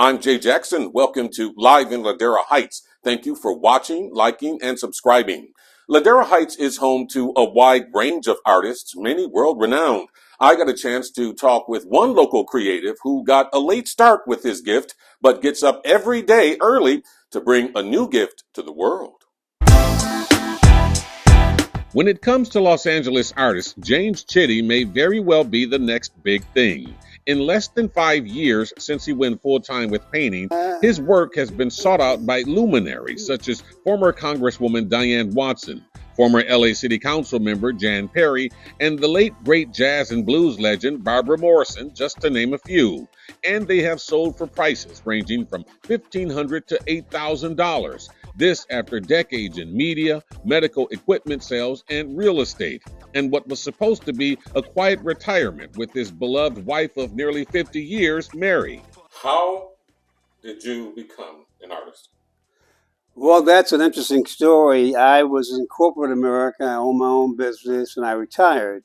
I'm Jay Jackson. Welcome to Live in Ladera Heights. Thank you for watching, liking, and subscribing. Ladera Heights is home to a wide range of artists, many world-renowned. I got a chance to talk with one local creative who got a late start with his gift, but gets up every day early to bring a new gift to the world. When it comes to Los Angeles artists, James Chitty may very well be the next big thing. In less than 5 years since he went full-time with painting, his work has been sought out by luminaries such as former Congresswoman Diane Watson, former LA City Council member Jan Perry, and the late great jazz and blues legend Barbara Morrison, just to name a few. And they have sold for prices ranging from $1,500 to $8,000. This after decades in media, medical equipment sales, and real estate, and what was supposed to be a quiet retirement with his beloved wife of nearly 50 years, Mary. How did you become an artist? Well, that's an interesting story. I was in corporate America. I owned my own business, and I retired.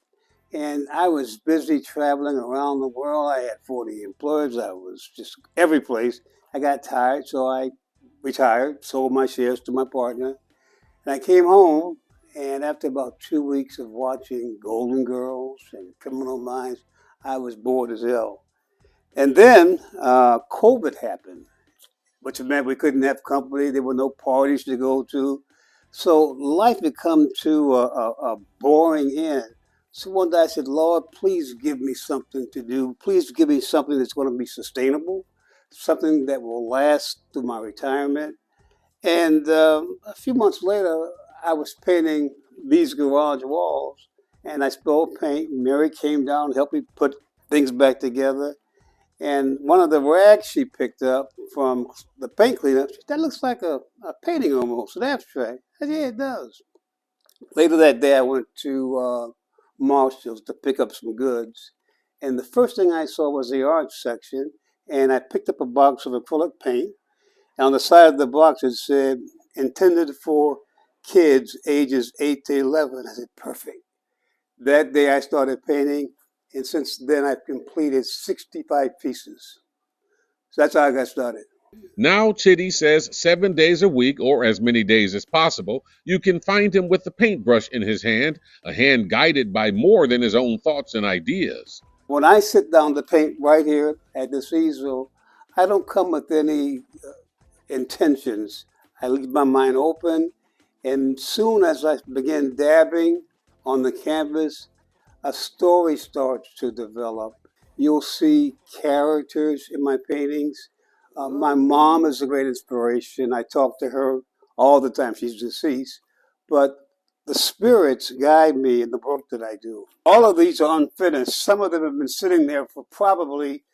And I was busy traveling around the world. I had 40 employees. I was just every place. I got tired, so I retired, sold my shares to my partner. And I came home, and after about 2 weeks of watching Golden Girls and Criminal Minds, I was bored as hell. And then COVID happened, which meant we couldn't have company. There were no parties to go to. So life had come to a boring end. So one day I said, Lord, please give me something to do. Please give me something that's going to be sustainable, something that will last through my retirement. And a few months later, I was painting these garage walls, and I spilled paint. Mary came down and helped me put things back together. And one of the rags she picked up from the paint cleanup, that looks like a painting almost, an abstract. I said, yeah, it does. Later that day, I went to Marshall's to pick up some goods. And the first thing I saw was the art section. And I picked up a box of acrylic paint. And on the side of the box, it said, intended for kids ages 8 to 11. I said, perfect. That day, I started painting. And since then, I've completed 65 pieces. So that's how I got started. Now, Chitty says 7 days a week, or as many days as possible, you can find him with a paintbrush in his hand, a hand guided by more than his own thoughts and ideas. When I sit down to paint right here at this easel, I don't come with any intentions. I leave my mind open, and soon as I begin dabbing on the canvas, a story starts to develop. You'll see characters in my paintings. My mom is a great inspiration. I talk to her all the time. She's deceased. But the spirits guide me in the work that I do. All of these are unfinished. Some of them have been sitting there for probably,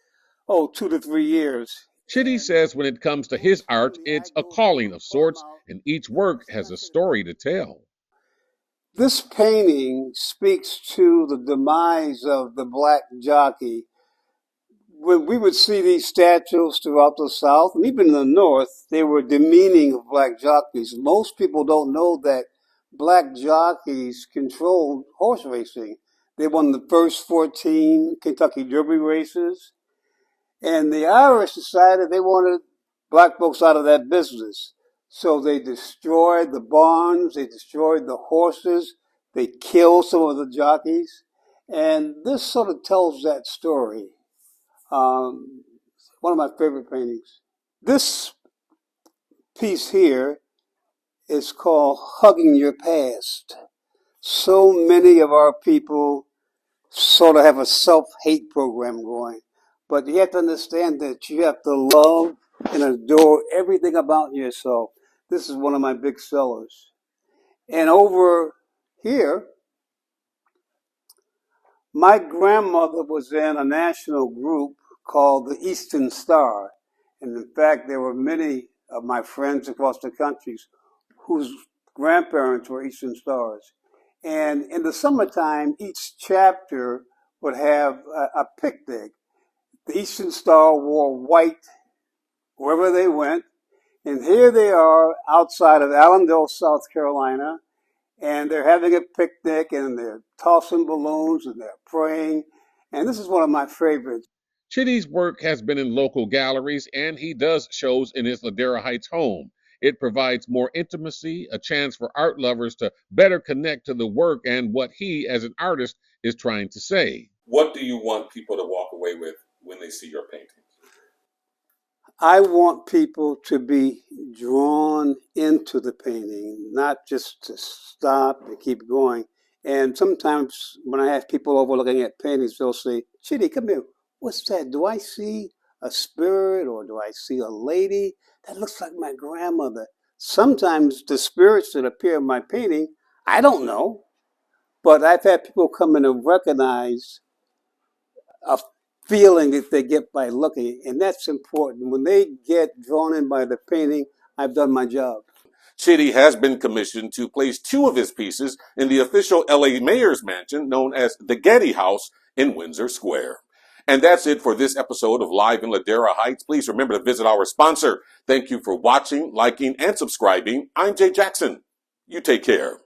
2 to 3 years. Chitty says when it comes to his art, it's a calling of sorts, and each work has a story to tell. This painting speaks to the demise of the black jockey. When we would see these statues throughout the South and even in the North, they were demeaning of black jockeys. Most people don't know that black jockeys controlled horse racing. They won the first 14 Kentucky Derby races. And the Irish decided they wanted black folks out of that business. So they destroyed the barns, they destroyed the horses, they killed some of the jockeys. And this sort of tells that story. One of my favorite paintings. This piece here is called Hugging Your Past. So many of our people sort of have a self-hate program going. But you have to understand that you have to love and adore everything about yourself. This is one of my big sellers. And over here, my grandmother was in a national group called the Eastern Star. And in fact, there were many of my friends across the country whose grandparents were Eastern Stars. And in the summertime, each chapter would have a picnic. The Eastern Star wore white wherever they went. And here they are outside of Allendale, South Carolina. And they're having a picnic and they're tossing balloons and they're praying. And this is one of my favorites. Chitty's work has been in local galleries and he does shows in his Ladera Heights home. It provides more intimacy, a chance for art lovers to better connect to the work and what he, as an artist, is trying to say. What do you want people to walk away with when they see your paintings? I want people to be drawn into the painting, not just to stop and keep going. And sometimes when I have people over looking at paintings, they'll say, Chitty, come here. What's that? Do I see a spirit or do I see a lady? That looks like my grandmother. Sometimes the spirits that appear in my painting, I don't know. But I've had people come in and recognize a feeling that they get by looking, and that's important. When they get drawn in by the painting, I've done my job. Chitty has been commissioned to place 2 of his pieces in the official LA mayor's mansion known as the Getty House in Windsor Square. And that's it for this episode of Live in Ladera Heights. Please remember to visit our sponsor. Thank you for watching, liking, and subscribing. I'm Jay Jackson. You take care.